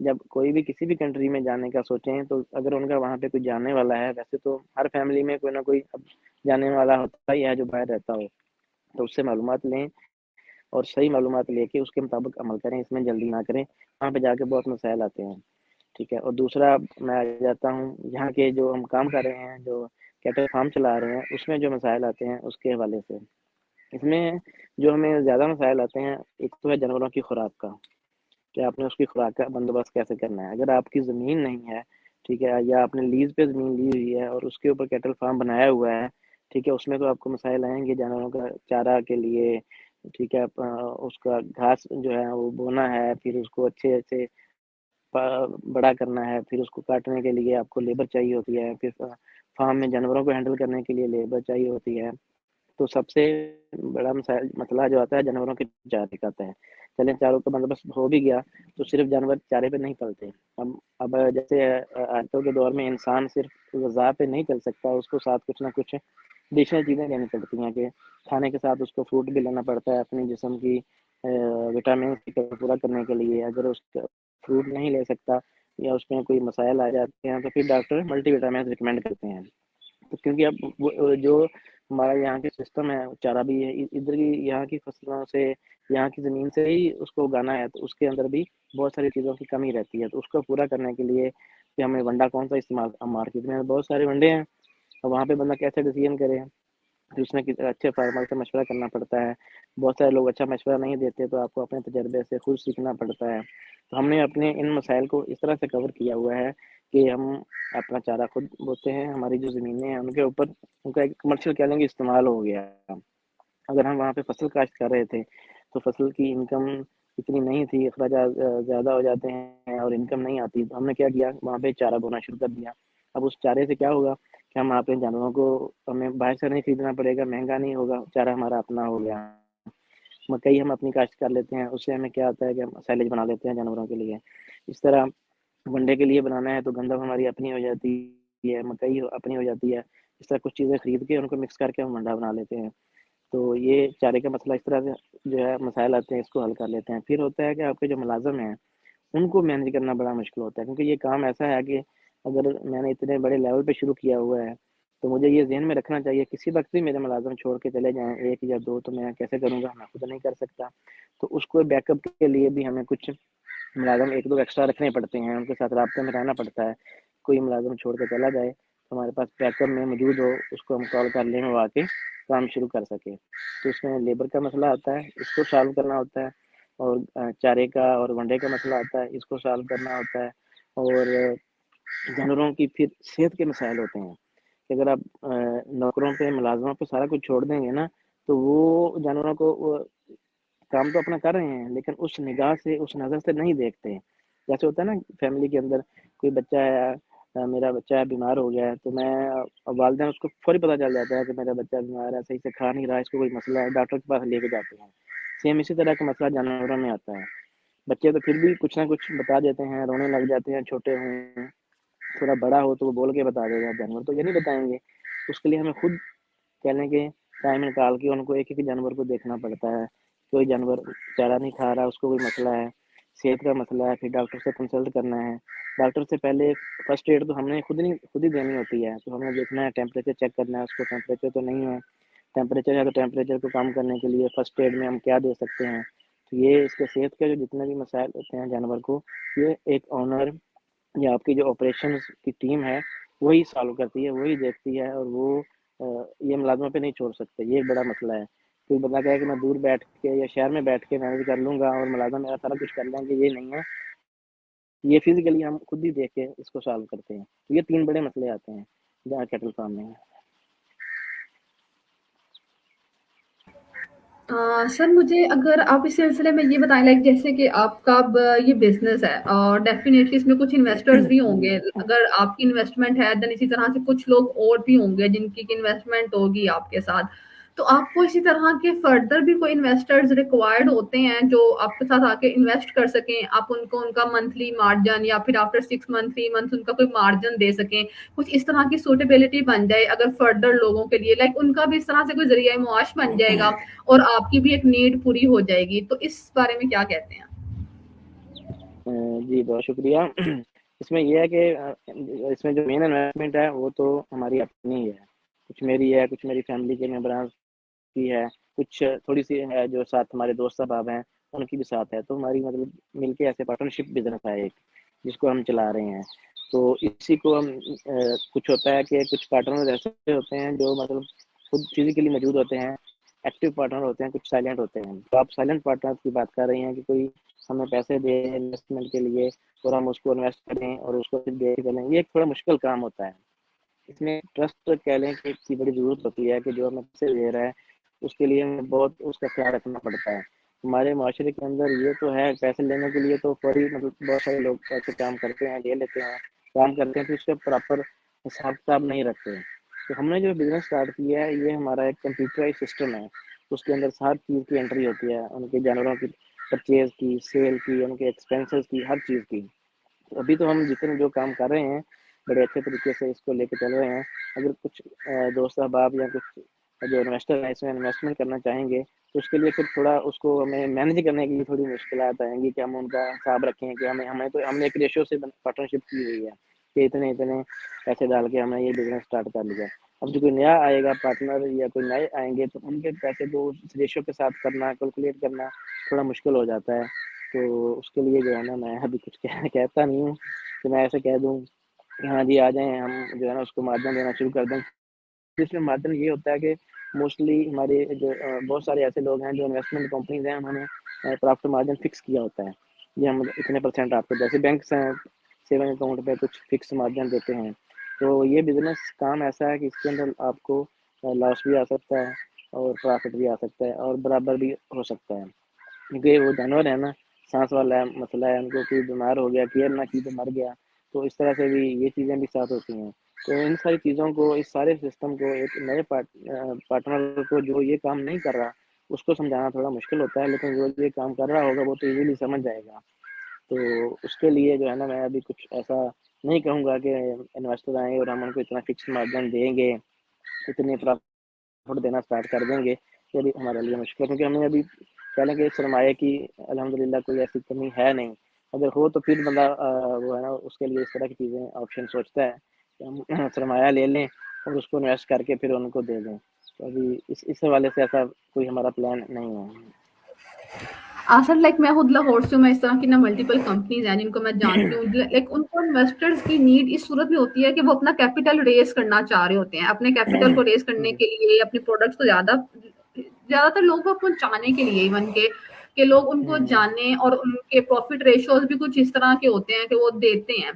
جب کوئی بھی کسی بھی کنٹری میں جانے کا سوچیں تو اگر ان کا وہاں پہ کوئی جانے والا ہے، ویسے تو ہر فیملی میں کوئی نہ کوئی جانے والا ہوتا ہی ہے جو باہر رہتا ہو، تو اس سے معلومات لیں اور صحیح معلومات لے کے اس کے مطابق عمل کریں، اس میں جلدی نہ کریں، وہاں پہ جا کے بہت مسائل آتے ہیں، ٹھیک ہے۔ اور دوسرا میں آ جاتا ہوں یہاں کے جو ہم کام کر رہے ہیں، جو کیٹل فارم چلا رہے ہیں، اس میں جو مسائل آتے ہیں اس کے حوالے سے، اس میں جو ہمیں زیادہ مسائل آتے ہیں، ایک تو ہے جانوروں کی خوراک کا، کہ آپ نے اس کی خوراک کا بندوبست کیسے کرنا ہے۔ اگر آپ کی زمین نہیں ہے، ٹھیک ہے، یا آپ نے لیز پہ زمین لی ہوئی ہے اور اس کے اوپر کیٹل فارم بنایا ہوا ہے، ٹھیک ہے، اس میں تو آپ کو مسائل آئیں گے جانوروں کا چارہ کے لیے، ٹھیک ہے، اس کا گھاس جو ہے وہ بونا ہے، پھر اس کو اچھے سے بڑا کرنا ہے، پھر اس کو کاٹنے کے لیے آپ کو لیبر چاہیے ہوتی ہے، پھر فارم میں جانوروں کو ہینڈل کرنے کے لیے لیبر چاہیے ہوتی ہے۔ تو سب سے بڑا مسئلہ جو آتا ہے جانوروں کے چارے کا آتا ہے۔ چلیں چاروں کا بندوبست ہو بھی گیا تو صرف جانور چارے پہ نہیں پلتے، اب جیسے آج کل کے دور میں انسان صرف غذا پہ نہیں چل سکتا، اس کو ساتھ کچھ نہ کچھ ایڈیشنل چیزیں لینی پڑتی ہیں، کہ کھانے کے ساتھ اس کو فروٹ بھی لینا پڑتا ہے اپنے جسم کی وٹامنس کی پورا کرنے کے لیے۔ اگر اس کا فروٹ نہیں لے سکتا یا اس میں کوئی مسائل آ جاتے ہیں تو پھر ڈاکٹر ملٹی وٹامنس ریکمینڈ کرتے ہیں، تو کیونکہ اب جو ہمارا یہاں کے سسٹم ہے چارہ بھی ہے ادھر کی، یہاں کی فصلوں سے، یہاں کی زمین سے ہی اس کو اگانا ہے، تو اس کے اندر بھی بہت ساری چیزوں کی کمی رہتی ہے، تو اس کو پورا کرنے کے لیے کہ ہمیں ونڈا کون سا استعمال، مارکیٹ میں بہت سارے ونڈے ہیں، تو وہاں پہ بندہ کیسے ڈیسیژن کرے، پھر اس میں اچھے فارمر سے مشورہ کرنا پڑتا ہے، بہت سارے لوگ اچھا مشورہ نہیں دیتے تو آپ کو اپنے تجربے سے خود سیکھنا پڑتا ہے۔ تو ہم نے اپنے ان مسائل کو اس طرح سے کور کیا ہوا ہے کہ ہم اپنا چارہ خود بوتے ہیں، ہماری جو زمینیں ہیں ان کے اوپر ان کا ایک کمرشل کہہ لیں گے استعمال ہو گیا۔ اگر ہم وہاں پہ فصل کاشت کر رہے تھے تو فصل کی انکم اتنی نہیں تھی، اخراجات زیادہ ہو جاتے ہیں اور انکم نہیں آتی، تو ہم نے کیا کیا، وہاں پہ چارہ بونا شروع کر دیا۔ اب اس چارے سے کیا ہوگا کہ ہم اپنے جانوروں کو ہمیں باہر سے نہیں خریدنا پڑے گا، مہنگا نہیں ہوگا، چارہ ہمارا اپنا ہو گیا۔ مکئی ہم اپنی کاشت کر لیتے ہیں، اس سے ہمیں کیا ہوتا ہے کہ ہم سائلیج بنا لیتے ہیں جانوروں کے لیے۔ اس طرح ونڈے کے لیے بنانا ہے تو گندم ہماری اپنی ہو جاتی ہے، مکئی اپنی ہو جاتی ہے، اس طرح کچھ چیزیں خرید کے ان کو مکس کر کے ہم ونڈا بنا لیتے ہیں۔ تو یہ چارے کا مسئلہ اس طرح سے جو ہے مسائل آتے ہیں، اس کو حل کر لیتے ہیں۔ پھر ہوتا ہے کہ آپ کے جو ملازم ہیں ان کو مینیج کرنا بڑا مشکل ہوتا ہے، کیونکہ یہ کام ایسا ہے کہ اگر میں نے اتنے بڑے لیول پہ شروع کیا ہوا ہے تو مجھے یہ ذہن میں رکھنا چاہیے کسی وقت بھی میرے ملازم چھوڑ کے چلے جائیں، ایک یا دو، تو میں کیسے کروں گا، میں خود نہیں کر سکتا، تو اس کو بیک اپ کے لیے بھی ہمیں کچھ ملازم ایک دو ایکسٹرا رکھنے پڑتے ہیں، ان کے ساتھ رابطے میں رہنا پڑتا ہے۔ کوئی ملازم چھوڑ کے چلا جائے تو ہمارے پاس بیک اپ میں موجود ہو، اس کو ہم کال کر لیں وہ آ کے کام شروع کر سکے۔ تو اس میں لیبر کا مسئلہ آتا ہے، اس کو سالو کرنا ہوتا ہے، اور چارے کا اور ونڈے کا مسئلہ آتا ہے، اس کو سالو کرنا ہوتا ہے، اور جانوروں کی پھر صحت کے مسائل ہوتے ہیں کہ اگر آپ نوکروں پہ ملازموں پہ سارا کچھ چھوڑ دیں گے نا تو وہ جانوروں کو کام تو اپنا کر رہے ہیں لیکن اس نگاہ سے، اس نظر سے نہیں دیکھتے۔ جیسے ہوتا ہے نا فیملی کے اندر کوئی بچہ ہے، میرا بچہ ہے بیمار ہو گیا ہے، تو میں والدین اس کو فوری پتہ چل جاتا ہے کہ میرا بچہ بیمار ہے، صحیح سے کھا نہیں رہا، اس کو کوئی مسئلہ ہے، ڈاکٹر کے پاس لے کے جاتے ہیں۔ سیم اسی طرح کا مسئلہ جانوروں میں آتا ہے، بچے تو پھر بھی کچھ نہ کچھ بتا دیتے ہیں، رونے لگ جاتے ہیں، چھوٹے ہیں، تھوڑا بڑا ہو تو وہ بول کے بتا دے گا، جانور تو یہ نہیں بتائیں گے۔ اس کے لیے ہمیں خود کہنے کے ٹائم نکال کے ان کو ایک ایک جانور کو دیکھنا پڑتا ہے، کوئی جانور چارہ نہیں کھا رہا، اس کو کوئی مسئلہ ہے، صحت کا مسئلہ ہے، پھر ڈاکٹر سے کنسلٹ کرنا ہے۔ ڈاکٹر سے پہلے فرسٹ ایڈ تو ہم نے خود ہی دینی ہوتی ہے، تو ہمیں دیکھنا ہے، ٹیمپریچر چیک کرنا ہے، اس کو ٹیمپریچر تو نہیں ہے، ٹیمپریچر ہے تو ٹیمپریچر کو کم کرنے کے لیے فرسٹ ایڈ میں ہم کیا دے سکتے ہیں۔ تو یہ اس کے صحت کے جو جتنے بھی مسائل ہوتے ہیں جانور کو، یہ ایک آنر یا آپ کی جو آپریشنز کی ٹیم ہے وہی سالو کرتی ہے، وہی دیکھتی ہے، اور وہ یہ ملازموں پہ نہیں چھوڑ سکتے، یہ ایک بڑا مسئلہ ہے۔ کوئی بندہ کہے کہ میں دور بیٹھ کے یا شہر میں بیٹھ کے مینیج کر لوں گا اور ملازم میرا سارا کچھ کر لیں گے، یہ نہیں ہے، یہ فزیکلی ہم خود ہی دیکھ کے اس کو سالو کرتے ہیں۔ تو یہ تین بڑے مسئلے آتے ہیں جہاں کیٹل فارم میں ہے۔ سر مجھے اگر آپ اس سلسلے میں یہ بتائیں، لائک جیسے کہ آپ کا اب یہ بزنس ہے اور ڈیفینیٹلی اس میں کچھ انویسٹرز بھی ہوں گے، اگر آپ کی انویسٹمنٹ ہے دین اسی طرح سے کچھ لوگ اور بھی ہوں گے جن کی انویسٹمنٹ ہوگی آپ کے ساتھ، تو آپ کو اسی طرح کے فردر بھی کوئی انویسٹرز ریکوائرڈ ہوتے ہیں جو آپ کے ساتھ آ کے انویسٹ کر سکیں، آپ ان کو ان کا منتھلی مارجن یا پھر آفٹر 6 منتھ 3 منتھ ان کا کوئی مارجن دے سکیں، کچھ اس طرح کی سوٹیبلٹی بن جائے اگر فردر لوگوں کے لیے، لائک ان کا بھی اس طرح سے کوئی ذریعہ معاش بن جائے گا اور آپ کی بھی ایک نیڈ پوری ہو جائے گی، تو اس بارے میں کیا کہتے ہیں؟ جی بہت شکریہ. اس میں یہ ہے کہ اس میں جو مین انویسٹمنٹ ہے وہ تو ہماری اپنی ہی ہے. کچھ میری ہے, کچھ میری فیملی کے ممبران کی ہے, کچھ تھوڑی سی ہے جو ساتھ ہمارے دوست احباب ہیں ان کی بھی ساتھ ہے. تو ہماری مطلب مل کے ایسے پارٹنرشپ بزنس ہے ایک جس کو ہم چلا رہے ہیں. تو اسی کو ہم کچھ ہوتا ہے کہ کچھ پارٹنر ایسے ہوتے ہیں جو مطلب خود فزیکلی موجود ہوتے ہیں, ایکٹیو پارٹنر ہوتے ہیں, کچھ سائلنٹ ہوتے ہیں. تو آپ سائلنٹ پارٹنر کی بات کر رہی ہیں کہ کوئی ہمیں پیسے دے انویسٹمنٹ کے لیے اور ہم اس کو انویسٹ کریں اور اس کو پھر دے کریں, یہ ایک تھوڑا مشکل کام ہوتا ہے. اس میں ٹرسٹ کہہ لیں کہ کی بڑی ضرورت ہوتی ہے کہ جو ہمیں پیسے دے رہا ہے اس کے لیے ہمیں بہت اس کا خیال رکھنا پڑتا ہے. ہمارے معاشرے کے اندر یہ تو ہے پیسے لینے کے لیے تو فوری مطلب بہت سارے لوگ ایسے کام کرتے ہیں, لے لیتے ہیں, کام کرتے ہیں, پھر اس کا پراپر حساب کتاب نہیں رکھتے. تو ہم نے جو بزنس اسٹارٹ کیا ہے یہ ہمارا ایک کمپیوٹرائز سسٹم ہے. اس کے اندر ہر چیز کی انٹری ہوتی ہے, ان کے جانوروں کی پرچیز کی, سیل کی, ان کے ایکسپینسز کی, ہر چیز کی. ابھی تو ہم جتنے جو کام کر رہے ہیں بڑے اچھے طریقے سے اس کو لے کے چل رہے ہیں. اگر کچھ دوست احباب یا کچھ جو انویسٹر ہیں اس میں انویسٹمنٹ کرنا چاہیں گے تو اس کے لیے پھر تھوڑا اس کو ہمیں مینیج کرنے کے لیے تھوڑی مشکلات آئیں گی کہ ہم ان کا حساب رکھیں کہ ہمیں تو ہم نے ایک ریشو سے پارٹنرشپ کی ہوئی ہے کہ اتنے پیسے ڈال کے ہم نے یہ بزنس اسٹارٹ کر لیا. اب جو کوئی نیا آئے گا پارٹنر یا کوئی نئے آئیں گے تو ان کے پیسے کو اس ریشو کے ساتھ کرنا, کیلکولیٹ کرنا تھوڑا مشکل ہو جاتا ہے. تو اس کے لیے جو ہے نا میں ابھی کچھ کہتا نہیں ہوں کہ میں ایسے کہہ دوں کہ ہاں جی آ جائیں ہم جو ہے نا اس کو مارجن دینا شروع کر دیں. اس میں مارجن یہ ہوتا ہے کہ موسٹلی ہمارے جو بہت سارے ایسے لوگ ہیں جو انویسٹمنٹ کمپنیز ہیں انہوں نے پرافٹ مارجن فکس کیا ہوتا ہے. یہ ہم اتنے پرسینٹ آپ کو, جیسے بینکس ہیں سیونگ اکاؤنٹ پہ کچھ فکس مارجن دیتے ہیں. تو یہ بزنس کام ایسا ہے کہ اس کے اندر آپ کو لاس بھی آ سکتا ہے اور پرافٹ بھی آ سکتا ہے اور برابر بھی ہو سکتا ہے, کیونکہ وہ جانور ہے نا, سانس والا مسئلہ ہے, ان کو کوئی بیمار ہو گیا, کیئر نہ کی تو مر گیا. تو اس طرح سے بھی یہ چیزیں بھی ساتھ ہوتی ہیں. تو ان ساری چیزوں کو, اس سارے سسٹم کو ایک نئے پارٹنر کو جو یہ کام نہیں کر رہا اس کو سمجھانا تھوڑا مشکل ہوتا ہے, لیکن جو یہ کام کر رہا ہوگا وہ تو ایزیلی سمجھ جائے گا. تو اس کے لیے جو ہے نا میں ابھی کچھ ایسا نہیں کہوں گا کہ انویسٹر آئیں اور ہم ان کو اتنا فکس مارجن دیں گے, اتنے پروفٹ دینا اسٹارٹ کر دیں گے. یہ بھی ہمارے لیے مشکل ہے, کیونکہ ہمیں ابھی کہہ لیں کہ سرمایہ کی الحمدللہ کوئی ایسی کمی ہے نہیں. اگر ہو تو پھر بندہ وہ ہے نا اس کے لیے اس طرح کی چیزیں آپشن سوچتا ہے کہ ہم سرمایہ لے لیں اور اس کو انویسٹ کر کے پھر ان کو دے دیں. تو ابھی اس حوالے سے ایسا کوئی ہمارا پلان نہیں ہے. اصل لائک میں خود لاہور سے ہوں, میں اس طرح کی نا ملٹیپل کمپنیز ہیں جن کو میں جانتی ہوں. لائک ان کو انویسٹرز کی نیڈ اس صورت میں ہوتی ہے کہ وہ اپنا کیپٹل ریز کرنا چاہ رہے ہوتے ہیں. اپنے کیپٹل کو ریز کرنے کے لیے اپنے پروڈکٹس کو زیادہ تر لوگوں کو پہنچانے کے لیے ایون کہ لوگ ان کو جانیں, اور ان کے پروفٹ ریشوز بھی کچھ اس طرح کے ہوتے ہیں کہ وہ دیتے ہیں.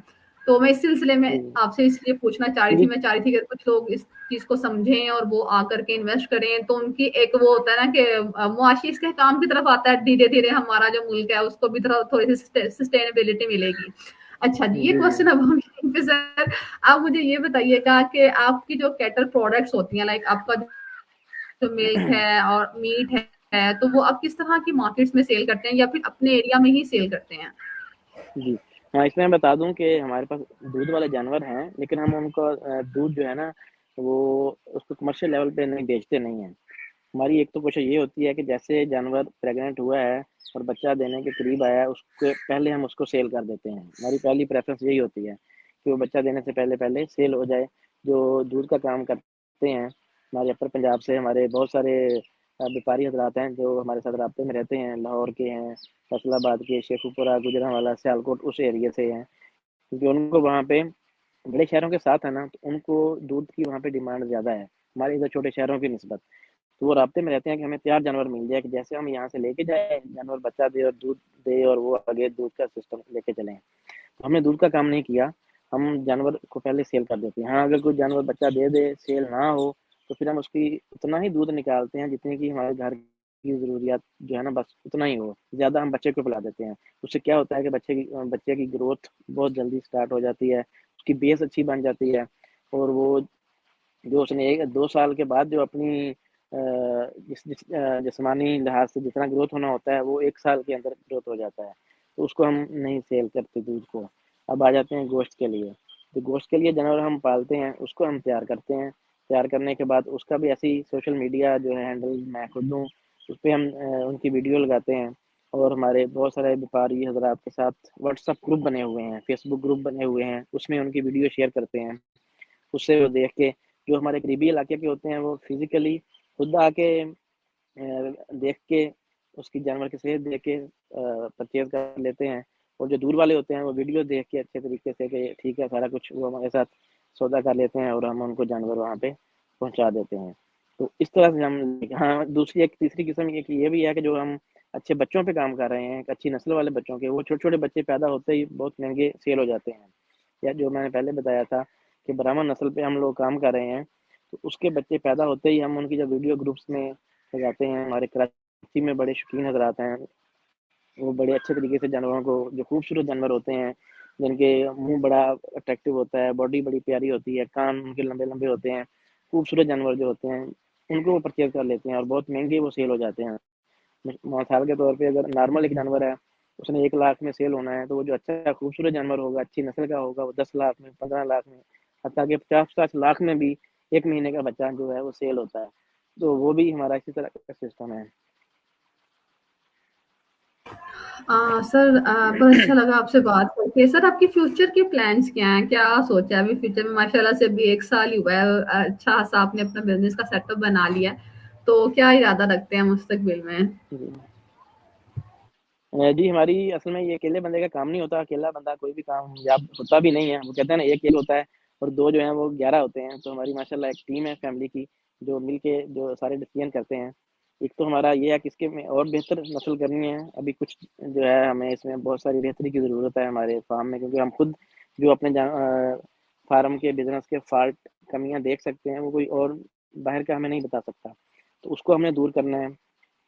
تو میں اس سلسلے میں آپ سے اس لیے پوچھنا چاہ رہی تھی, میں چاہ رہی تھی کہ کچھ لوگ اس چیز کو سمجھیں اور وہ آ کر کے انویسٹ کریں تو ان کی ایک وہ ہوتا ہے نا کہ معاشی استحکام کی طرف آتا ہے. دھیرے دھیرے ہمارا جو ملک ہے اس کو بھی تھوڑی سی سسٹینیبلٹی ملے گی. اچھا جی, یہ کوشچن اب ہم سر آپ مجھے یہ بتائیے گا کہ آپ کی جو کیٹل پروڈکٹس ہوتی ہیں, لائک آپ کا جو ملک ہے اور میٹ ہے, تو وہ آپ کس طرح کی مارکیٹس میں سیل کرتے ہیں یا پھر اپنے ایریا میں ہی سیل کرتے ہیں؟ جی ہاں, اس میں میں بتا دوں کہ ہمارے پاس دودھ والے جانور ہیں, لیکن ہم ان کا دودھ جو ہے نا وہ اس کو کمرشل لیول پہ نہیں بیچتے نہیں ہیں. ہماری ایک تو کوشش یہ ہوتی ہے کہ جیسے جانور پریگننٹ ہوا ہے اور بچہ دینے کے قریب آیا ہے اس کے پہلے ہم اس کو سیل کر دیتے ہیں. ہماری پہلی پریفرنس یہی ہوتی ہے کہ وہ بچہ دینے سے پہلے سیل ہو جائے. جو دودھ کا کام کرتے ہیں ہمارے اپر پنجاب سے ہمارے بہت سارے بیپاری حضرات ہیں جو ہمارے ساتھ رابطے میں رہتے ہیں, لاہور کے ہیں, فیصل آباد کے, شیخو پورہ, گجرانوالا, سیالکوٹ, اس ایریے سے ہیں. کیونکہ ان کو وہاں پہ بڑے شہروں کے ساتھ ہے نا, تو ان کو دودھ کی وہاں پہ ڈیمانڈ زیادہ ہے ہمارے ادھر چھوٹے شہروں کی نسبت. تو وہ رابطے میں رہتے ہیں کہ ہمیں تیار جانور مل جائے کہ جیسے ہم یہاں سے لے کے جائیں جانور بچہ دے اور دودھ دے اور وہ آگے دودھ کا سسٹم لے کے چلیں. ہم نے دودھ کا کام نہیں کیا, ہم جانور کو پہلے سیل کر دیتے ہیں. ہاں اگر کوئی جانور بچہ دے دے, سیل نہ ہو, تو پھر ہم اس کی اتنا ہی دودھ نکالتے ہیں جتنے کی ہمارے گھر کی ضروریات جو ہے نا بس اتنا ہی ہو. زیادہ ہم بچے کو پلا دیتے ہیں. اس سے کیا ہوتا ہے کہ بچے کی گروتھ بہت جلدی سٹارٹ ہو جاتی ہے, اس کی بیس اچھی بن جاتی ہے, اور وہ جو اس نے 2 سال کے بعد جو اپنی جسمانی لحاظ سے جتنا گروتھ ہونا ہوتا ہے وہ 1 سال کے اندر گروتھ ہو جاتا ہے. تو اس کو ہم نہیں سیل کرتے دودھ کو. اب آ جاتے ہیں گوشت کے لیے. تو گوشت کے لیے جانور ہم پالتے ہیں, اس کو ہم تیار کرتے ہیں. تیار کرنے کے بعد اس کا بھی ایسی سوشل میڈیا جو ہے ہینڈل میں خود ہوں, اس پہ ہم ان کی ویڈیو لگاتے ہیں. اور ہمارے بہت سارے بیپاری حضرات کے ساتھ واٹس ایپ گروپ بنے ہوئے ہیں، فیس بک گروپ بنے ہوئے ہیں، اس میں ان کی ویڈیو شیئر کرتے ہیں. اس سے وہ دیکھ کے جو ہمارے قریبی علاقے کے ہوتے ہیں وہ فزیکلی خود آ کے دیکھ کے اس کی جانور کی صحت دیکھ کے پرچیز کر لیتے ہیں. اور جو دور والے ہوتے ہیں وہ ویڈیو دیکھ کے اچھے طریقے سے کہ ٹھیک ہے سارا کچھ، وہ ہمارے ساتھ سودا کر لیتے ہیں اور ہم ان کو جانور وہاں پہ پہنچا دیتے ہیں. تو اس طرح سے ہم. ہاں، دوسری ایک تیسری قسم یہ بھی ہے کہ جو ہم اچھے بچوں پہ کام کر رہے ہیں، ایک اچھی نسل والے بچوں کے، وہ چھوٹے چھوٹے بچے پیدا ہوتے ہی بہت مہنگے سیل ہو جاتے ہیں. یا جو میں نے پہلے بتایا تھا کہ برہمن نسل پہ ہم لوگ کام کر رہے ہیں، تو اس کے بچے پیدا ہوتے ہی ہم ان کی جب ویڈیو گروپس میں لگاتے ہیں. ہمارے کراچی میں بڑے شوقین حضرات ہیں، وہ بڑے اچھے طریقے سے جانوروں کو، جو خوبصورت جانور ہوتے ہیں جن کے منہ بڑا اٹریکٹیو ہوتا ہے، باڈی بڑی پیاری ہوتی ہے، کان ان کے لمبے لمبے ہوتے ہیں، خوبصورت جانور جو ہوتے ہیں ان کو وہ پرچیز کر لیتے ہیں اور بہت مہنگے وہ سیل ہو جاتے ہیں. مثال کے طور پہ اگر نارمل ایک جانور ہے اس نے 1 لاکھ میں سیل ہونا ہے، تو وہ جو اچھا خوبصورت جانور ہوگا، اچھی نسل کا ہوگا، وہ 10 لاکھ میں، 15 لاکھ میں، حتیٰ کہ 50-60 لاکھ میں بھی ایک مہینے کا بچہ جو ہے وہ سیل ہوتا ہے. تو وہ بھی ہمارا اسی طرح کا سسٹم ہے. سر بہت اچھا لگا آپ سے بات کر کے. سر آپ کے فیوچر کے پلانس کیا ہیں؟ کیا سوچا ہے ابھی فیوچر میں؟ ماشاء اللہ سے ابھی 1 سال ہی ہوا ہے، اچھا سا آپ نے اپنا بزنس کا سیٹ اپ بنا لیا ہے، تو کیا ارادہ رکھتے ہیں مستقبل میں؟ جی ہماری اصل میں یہ اکیلے بندے کا کام نہیں ہوتا. اکیلا بندہ کوئی بھی کامیاب ہوتا بھی نہیں ہے. وہ کہتے ہیں نا ایک ہوتا ہے اور 2 جو ہیں وہ 11 ہوتے ہیں. تو ہماری ماشاء اللہ ایک ٹیم ہے فیملی کی جو مل کے جو سارے ڈسیزن کرتے ہیں. ایک تو ہمارا یہ ہے کہ اس کے میں اور بہتر نسل کرنی ہے. ابھی کچھ جو ہے ہمیں اس میں بہت ساری بہتری کی ضرورت ہے ہمارے فارم میں، کیونکہ ہم خود جو اپنے فارم کے بزنس کے فالٹ کمیاں دیکھ سکتے ہیں وہ کوئی اور باہر کا ہمیں نہیں بتا سکتا. تو اس کو ہم نے دور کرنا ہے.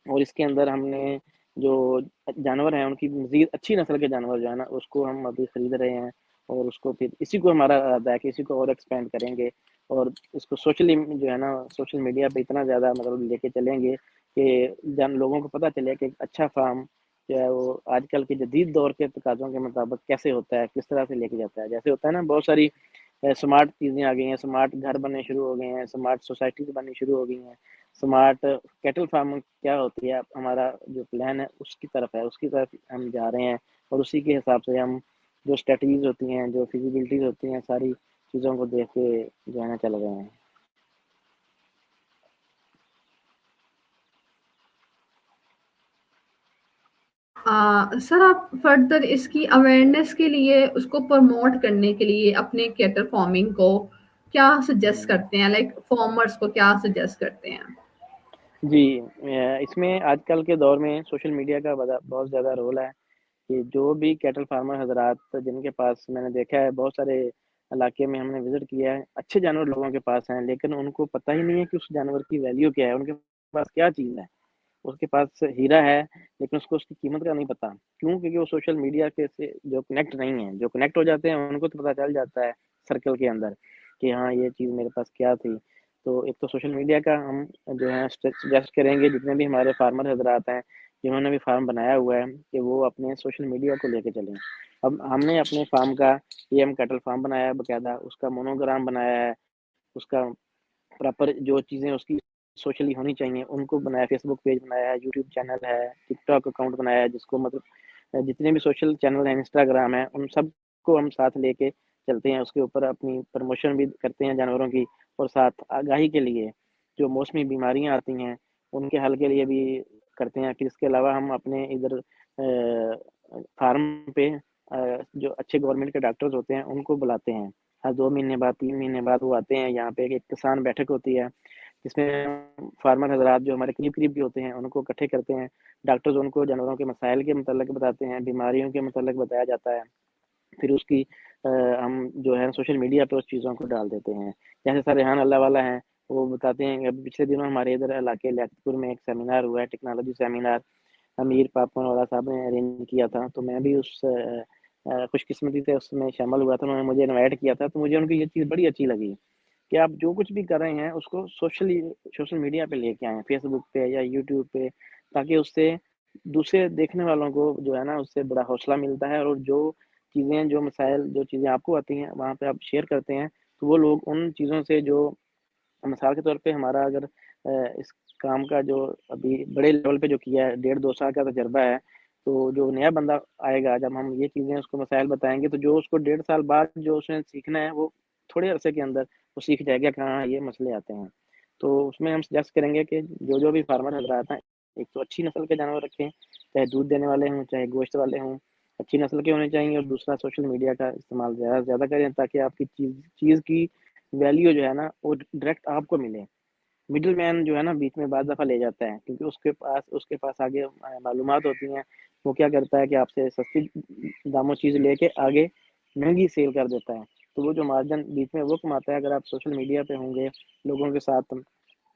اور اس کے اندر ہم نے جو جانور ہیں ان کی مزید اچھی نسل کے جانور جو ہے نا اس کو ہم ابھی خرید رہے ہیں. اور اس کو پھر اسی کو ہمارا ارادہ ہے کہ اسی کو اور ایکسپینڈ کریں گے اور اس کو سوشلی جو ہے نا سوشل میڈیا پہ اتنا زیادہ مطلب لے کے چلیں گے کہ لوگوں کو پتہ چلے کہ ایک اچھا فارم جو ہے وہ آج کل کے جدید دور کے تقاضوں کے مطابق کیسے ہوتا ہے، کس طرح سے لے کے جاتا ہے. جیسے ہوتا ہے نا بہت ساری سمارٹ چیزیں آ گئی ہیں، سمارٹ گھر بننے شروع ہو گئے ہیں، سمارٹ سوسائٹیز بننی شروع ہو گئی ہیں. سمارٹ کیٹل فارمنگ کیا ہوتی ہے، ہمارا جو پلان ہے اس کی طرف ہے، اس کی طرف ہم جا رہے ہیں. اور اسی کے حساب سے ہم جو اسٹریٹجیز ہوتی ہیں، جو فیزیبلٹیز ہوتی ہیں، ساری چیزوں کو دیکھ کے جو ہے نا چل رہے ہیں. سر آپ فردر اس کی اویئرنیس کے لیے، اس کو پروموٹ کرنے کے لیے اپنے کیٹل فارمنگ کو کیا سجیسٹ کرتے ہیں؟ لائک فارمرز کو کیا سجیسٹ کرتے ہیں؟ جی اس میں آج کل کے دور میں سوشل میڈیا کا بہت زیادہ رول ہے کہ جو بھی کیٹل فارمر حضرات جن کے پاس میں نے دیکھا ہے بہت سارے علاقے میں ہم نے وزٹ کیا ہے، اچھے جانور لوگوں کے پاس ہیں لیکن ان کو پتہ ہی نہیں ہے کہ اس جانور کی ویلیو کیا ہے، ان کے پاس کیا چیز ہے. اس کے پاس ہیرا ہے لیکن اس کو اس کی قیمت کا نہیں پتا. کیوں؟ کیونکہ وہ سوشل میڈیا کے سے جو کنیکٹ نہیں ہیں. جو کنیکٹ ہو جاتے ہیں ان کو تو پتہ چل جاتا ہے سرکل کے اندر کہ ہاں یہ چیز میرے پاس کیا تھی. تو ایک تو سوشل میڈیا کا ہم جو ہے سجیسٹ کریں گے جتنے بھی ہمارے فارمر حضرات ہیں جنہوں نے بھی فارم بنایا ہوا ہے کہ وہ اپنے سوشل میڈیا کو لے کے چلیں. اب ہم نے اپنے فارم کا ایم کیٹل فارم بنایا ہے، باقاعدہ اس کا مونوگرام بنایا ہے، اس کا پراپر جو چیزیں اس کی سوشلی ہونی چاہیے ان کو بنایا، فیس بک پیج بنایا ہے، یوٹیوب چینل ہے، ٹک ٹاک اکاؤنٹ بنایا ہے، جس کو مطلب جتنے بھی سوشل چینل ہیں، انسٹاگرام ہے، ان سب کو ہم ساتھ لے کے چلتے ہیں. اس کے اوپر اپنی پروموشن بھی کرتے ہیں جانوروں کی، اور ساتھ آگاہی کے لیے جو موسمی بیماریاں آتی ہیں ان کے حل کے لیے بھی کرتے ہیں. پھر اس کے علاوہ ہم اپنے ادھر فارم پہ جو اچھے گورنمنٹ کے ڈاکٹرز ہوتے ہیں ان کو بلاتے ہیں. ہر 2 مہینے بعد 3 مہینے بعد وہ آتے ہیں. یہاں پہ ایک کسان بیٹھک ہوتی ہے جس میں فارمر حضرات جو ہمارے قریب قریب بھی ہوتے ہیں ان کو اکٹھے کرتے ہیں. ڈاکٹرز ان کو جانوروں کے مسائل کے متعلق بتاتے ہیں، بیماریوں کے متعلق بتایا جاتا ہے. پھر اس کی ہم جو ہے سوشل میڈیا پہ اس چیزوں کو ڈال دیتے ہیں. جیسے سر ریحان اللہ والا ہیں، وہ بتاتے ہیں کہ ابھی پچھلے دنوں ہمارے ادھر علاقے لیاقت پور میں ایک سیمینار ہوا ہے، ٹیکنالوجی سیمینار، امیر پاپن والا صاحب نے ارینج کیا تھا. تو میں بھی اس خوش قسمتی سے اس میں شامل ہوا تھا. انہوں نے مجھے انوائٹ کیا تھا. تو مجھے ان کی یہ چیز بڑی اچھی لگی کہ آپ جو کچھ بھی کر رہے ہیں اس کو سوشل میڈیا پہ لے کے آئیں، فیس بک پہ یا یوٹیوب پہ، تاکہ اس سے دوسرے دیکھنے والوں کو جو ہے نا اس سے بڑا حوصلہ ملتا ہے. اور جو چیزیں، جو مسائل، جو چیزیں آپ کو آتی ہیں وہاں پہ آپ شیئر کرتے ہیں تو وہ لوگ ان چیزوں سے، جو مثال کے طور پہ ہمارا اگر اس کام کا جو ابھی بڑے لیول پہ جو کیا ہے 1.5-2 سال کا تجربہ ہے، تو جو نیا بندہ آئے گا جب ہم یہ چیزیں اس کو مسائل بتائیں گے تو جو اس کو 1.5 سال بعد جو اس نے سیکھنا ہے وہ تھوڑے عرصے کے اندر وہ سیکھ جائے گا کہ ہاں یہ مسئلے آتے ہیں. تو اس میں ہم سجیسٹ کریں گے کہ جو بھی فارمر حضرات ہیں ایک تو اچھی نسل کے جانور رکھیں, چاہے دودھ دینے والے ہوں چاہے گوشت والے ہوں, اچھی نسل کے ہونے چاہیے. اور دوسرا سوشل میڈیا کا استعمال زیادہ سے زیادہ کریں تاکہ آپ کی چیز کی ویلیو جو ہے نا وہ ڈائریکٹ آپ کو ملے. مڈل مین جو ہے نا بیچ میں بعض دفعہ لے جاتا ہے کیونکہ اس کے پاس آگے معلومات ہوتی ہیں. وہ کیا کرتا ہے کہ آپ سے سستی داموں چیز لے کے آگے مہنگی سیل کر دیتا ہے. تو وہ جو مارجن بیچ میں وہ کماتا ہے, اگر آپ سوشل میڈیا پہ ہوں گے, لوگوں کے ساتھ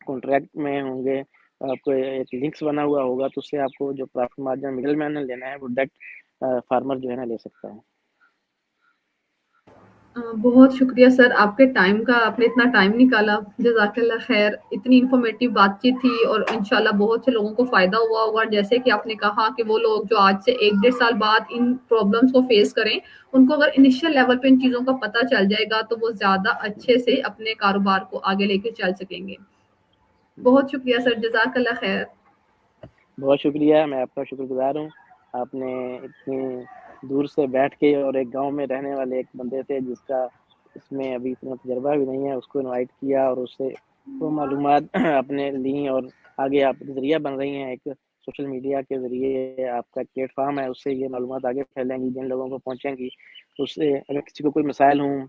کانٹریکٹ میں ہوں گے, آپ کو ایک لنکس بنا ہوا ہوگا, تو اس سے آپ کو جو پرافٹ مارجن مڈل مین نے لینا ہے وہ ڈائریکٹ فارمر جو ہے نا لے سکتا ہے. بہت شکریہ سر آپ کے ٹائم کا, آپ نے اتنا ٹائم نکالا, جزاک اللہ خیر. اتنی انفارمیٹیو بات چیت تھی اور انشاءاللہ بہت سے لوگوں کو فائدہ ہوا ہوگا. جیسے کہ آپ نے کہا کہ وہ لوگ جو آج سے 1-1.5 سال بعد ان پرابلمس کو فیس کریں, ان کو اگر انیشیل لیول پہ ان چیزوں کا پتہ چل جائے گا تو وہ زیادہ اچھے سے اپنے کاروبار کو آگے لے کے چل سکیں گے. بہت شکریہ سر, جزاک اللہ خیر. بہت شکریہ, میں آپ کا شکر گزار ہوں. آپ نے اتنی دور سے بیٹھ کے اور ایک گاؤں میں رہنے والے ایک بندے تھے جس کا اس میں ابھی اتنا تجربہ بھی نہیں ہے, اس کو انوائٹ کیا اور اس سے وہ معلومات اپنے لیں اور آگے آپ ذریعہ بن رہی ہیں. ایک سوشل میڈیا کے ذریعے آپ کا پلیٹ فارم ہے, اس سے یہ معلومات آگے پھیلیں گی, جن لوگوں کو پہنچیں گی. اس سے اگر کسی کو کوئی مسائل ہوں,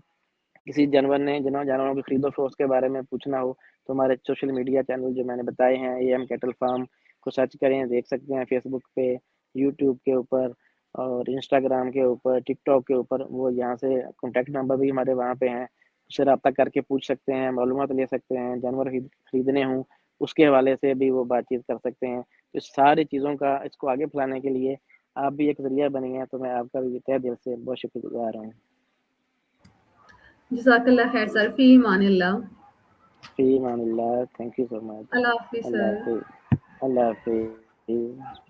کسی جانوروں کی خرید و فروخت کے بارے میں پوچھنا ہو, تو ہمارے سوشل میڈیا چینل جو میں نے بتائے ہیں, AM کیٹل فارم کو سرچ کریں, دیکھ سکتے ہیں فیس بک پہ, یوٹیوب کے اوپر اور انسٹاگرام کے اوپر, ٹک ٹاک کے اوپر. وہ یہاں سے کانٹیکٹ نمبر بھی ہمارے وہاں پہ ہیں, اس سے رابطہ کر کے پوچھ سکتے ہیں, معلومات لے سکتے ہیں. جانور خریدنے ہوں اس کے حوالے سے بھی وہ بات چیت کر سکتے ہیں. تو اس ساری چیزوں کا اس کو آگے پھیلانے کے لیے آپ بھی ایک ذریعہ بنی ہیں, تو میں آپ کا بھی تہ دل سے بہت شکر گزار ہوں. جزاک اللہ خیر سر, فی امان اللہ. فی Aman Ullah. Thank you so مچ. اللہ حافظ اللہ سر. حافظ. اللہ حافظ.